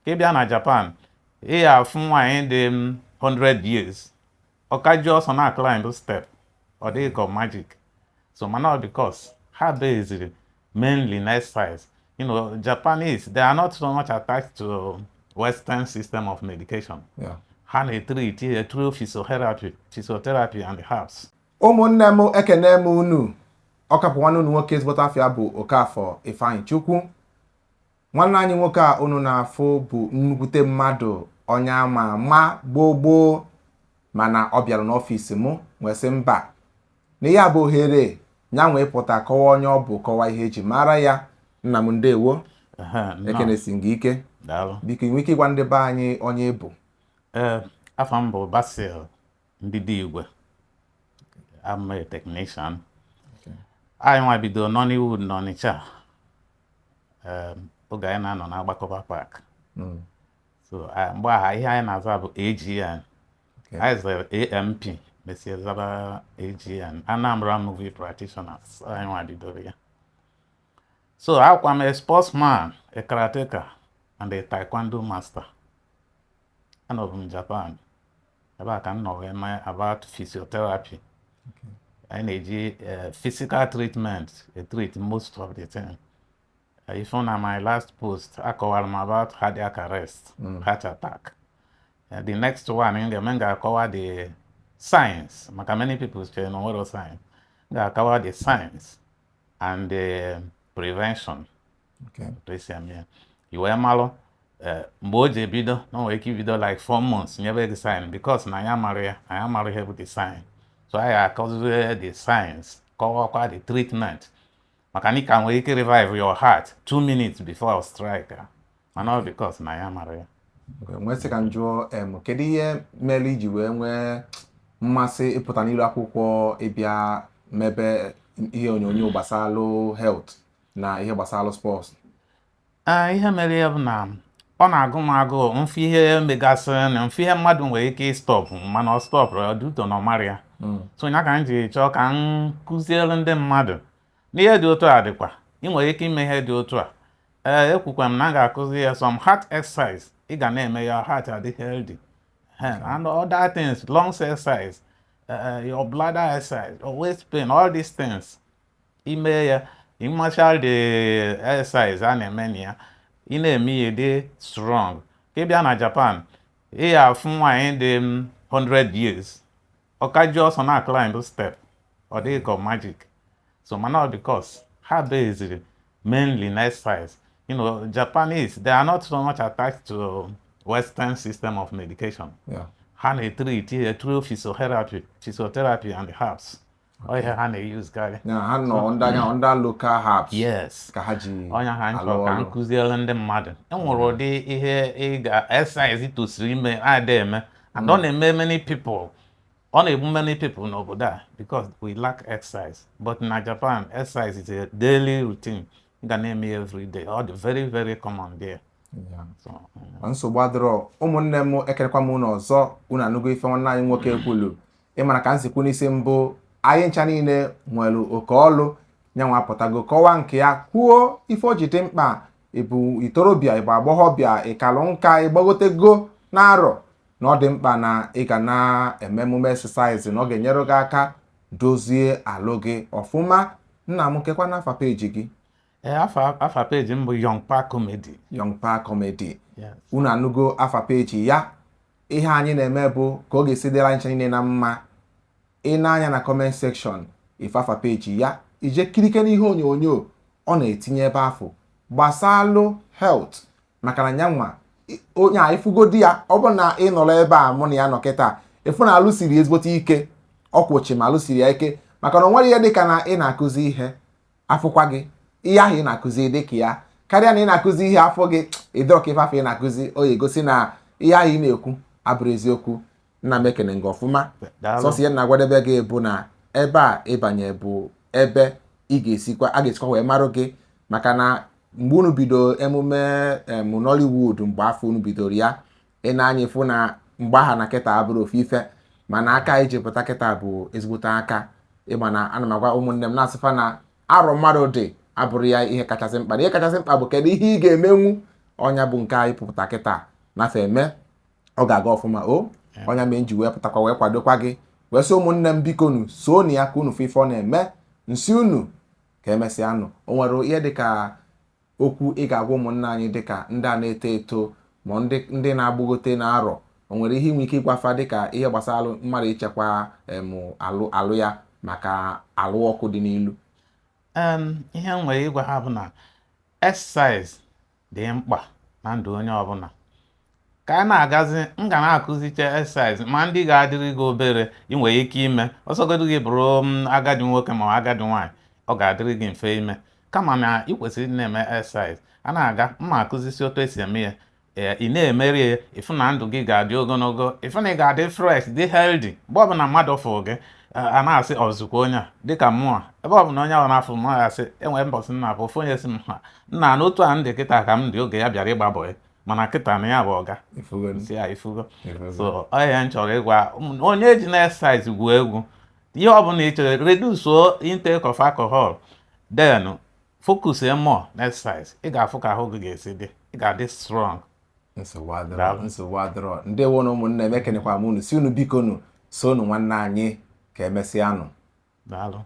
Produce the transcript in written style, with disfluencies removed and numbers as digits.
Kibia na Japan, here from one them 100 years. Okajo on a climb step, or they call magic. So now because her base is mainly exercise. You know, Japanese, they are not so much attached to Western system of medication. Yeah. They treat through physiotherapy and herbs. Ụmụnne m ekene m unu ọkapụ nwanne unu nwoke ezigbote afịa bụ Okafọ Ifeanyị Chukwu. Nwanne anyị nwoke a unu na-afụ bụ nnukwute mmadụ onye ama ama gboo mana ọ bịara n'ọfịs m wee sị mba na ihe a bụ ohere nya nwee pụta kọwa onye ọ bụ kọwa ihe eji mara ya. Nna m ndewo. Ekenesi gị ike. Biko inwe ike ịgwa ndị be anyị onye bụ. Afọ m bụ Basil Ndidigwe. I'm a technician. I want to do Nollywood n'Ọnịcha. Oge anyị na-anọ n'Agbakọba Park. So mgbe aha ihe anyị na-aza bụ AGN. I zere AMP, Mr. Zaba AGN, Anambra Movie Practitioners. I want to do it. So I'm a sportsman, a karateka, and a taekwondo master. And from Japan. I can know about physiotherapy. I need physical treatment. I treat most of the time. If on my last post, I cover about cardiac arrest, heart attack. The next one in the manga cover the science. Many people say no what science. They cover the science and the prevention. Okay. You wear malo. Mboje bido no weki video like 4 months. Never the sign because I am married with the sign. So I cause the science cover the treatment. Mechanic can wake revive your heart 2 minutes before a strike. And all because I am married. Nwesị ka njụọ kedu ihe mere iji wee nwee mmasị ịpụta n'iru akwụkwọ ịbịa mebe ihe onyonyo gbasalụ health na ihe gbasalụ sports? Ihe mere ya bụ na ọ na-agụ m agụụ mfe ihe megasịrị na mfe ihe mmadụ nwere ike ịstọpụ mana ọ stọpụrụ ọdụtọ na ọmarị ya. So nya ka m ji chọọ ka m kụziere ndị mmadụ n'ihe dị otu a dịkwa ị nwere ike ime ihe dị otu a. Ekwukwa m na m ga-akụzi ya some heart exercise. Ị ga na-eme your heart adị healthy. And other things, lungs exercise, your bladder exercise, your waist pain, all these things. Ime ya, imachal the exercise a na-eme ya, ị na-eme ya dị strong. Ka ị bịa na Japan, ị ga-afụ nwaanyị dị 100 years. Okajo on a climb step, or they call magic. So now because her base is mainly exercise. You know, Japanese, they are not so much attached to Western system of medication. Yeah. They treat through physiotherapy and herbs. Okay. How they use guy. Yeah, under local herbs. Yes. Kahaji. Onya hands can kuziel them mad. And already here exercise to swim and don't many people. Only many people know about that because we lack exercise. But in Japan, exercise is a daily routine. You can name me every day. All the very, very common there. Yeah. So, nsogbu adịrọ ụmụnne m ekerekwa m unu ọzọ unu anụgo ife nwanne anyị nwoke ekwulu ịmara ka nsikwu n'isi mbụ anyị ncha niile nwere oke ọlụ nyanwa apụtago kọwa nke ya kwuo ife o ji dị mkpa ịbụ itorobịa ịbụ agbọghọbịa ịkalụ nka ịgbagotego na-arọ na ọ dị mkpa na ị ga na-eme emume exercise na ọ ga-enyere gị aka dozie alụ gị ọfụma. Nna m kekwa n'afa peji gị. Afa page m bụ Mkparịta comedy. Mkparịta comedy. Yes. Unu anụgo afa peji ya. Ihe anyị na-eme bụ ka ọ ga-esi dịra anyị niile na mma. Ị na-anya na comment section ife afa peji ya. Ije kirike n'ihe onyonyo ọ na-etinye ebe afọ gbasalụ health maka na nyanwa onye a ifugodi ya ọ bụ na ị nọrọ ebe a mụ na ya nọ kịta efu na alụ siri ezigbote ike ọkwụchi ma alụ siri ya ike maka na o nwere ihe dịka na ị na-akụzi ihe afụkwa gị ihe ahụ ị na-akụzi dịka ya karịa na ị na-akụzi ihe afọ gị ịdọrọ ka ife afọ ị na-akụzi o egosi na ihe ahụ ị na-ekwu abụrụ eziokwu. Nna m ekene gị ọfụma sọsọ ihe na-agwadebe gị bụ na ebe a ịbanye bụ ebe ị ga-esikwa a ga-esikwa wee marụ gị maka na mgbe unu bido emume Nollywood mgbe afọ unu bidoro ya ị na-anya ịfụ na mgbe aha na kịta abụrụ ofu ife mana aka iji pụta kịta bụ ezigbote aka ịma na ana m agwa ụmụnne m na-asịfa na arọ mmadụ dị abụrụ ya ihe kachasị mkpa na ihe kachasị mkpa bụ kedu ihe ị ga-emenwu ọnya bụ nke anyị pụpụta kịta nafe eme ọ ga-aga ọfụma o ọnya mee nji wee pụtakwa wee kwadokwa gị wee sị ụmụnne m biko nu so na ya ka unu ife ọ na-eme nsi unu ka emesịa nụ o nwere ihe dịka okwu ị ga-agwa ụmụnne anyị dịka ndị a na-eto eto ma ndị na-agbụgote na arọ o nwere ihe inwe ike ịgwafa dịka ihe gbasara mmadụ ichekwa alụ ya maka alụ ọkụ dị n'ilu? Ihe m nwere ịgwa ha bụ na exercise dị mkpa na ndụ onye ọbụla. Ka a na-agazi m ga na-akụziche exercise ma ndị ga-adịrị gị obere ị nwere ike ime ọsọgodo gị bụrụ agadi nwoke ma agadi nwaanyị ọ ga-adịrị gị mfe ime kama na ị kwesịrị na-eme exercise a na-aga mma akụzisi otu esi eme ya ị na-emeri ya ịfụ na ndụ gị ga-adị ogologo ịfụ na ị ga-adị fresh dị healthy mgbe ọbụla mmadụ fụrụ gị a na-asị ọzụkwa onye a dịka mmụọ ebe ọbụla onye ahụ na-afụ mmụọ ya sị enwere mbọsị nna bụ ofu onye si m ha nna n'otu a ndị kịta ka m dị oge ya bịara ịgba bọị mana kịta na ya bụ ọga ifugo so ọhịa m chọrọ ịgwa onye ji na exercise gwuo egwu ihe ọbụla ị chọrọ reduce intake of alcohol then focus more na exercise ị ga-afụ ka ahụ gị ga-esi dị ị ga-adị strong. nsogbu adịrọ ndewo na ụmụnne m ekenekwa m unu si unu biko nu so unu nwanne anyị ka emesịa nụ. Daalụ.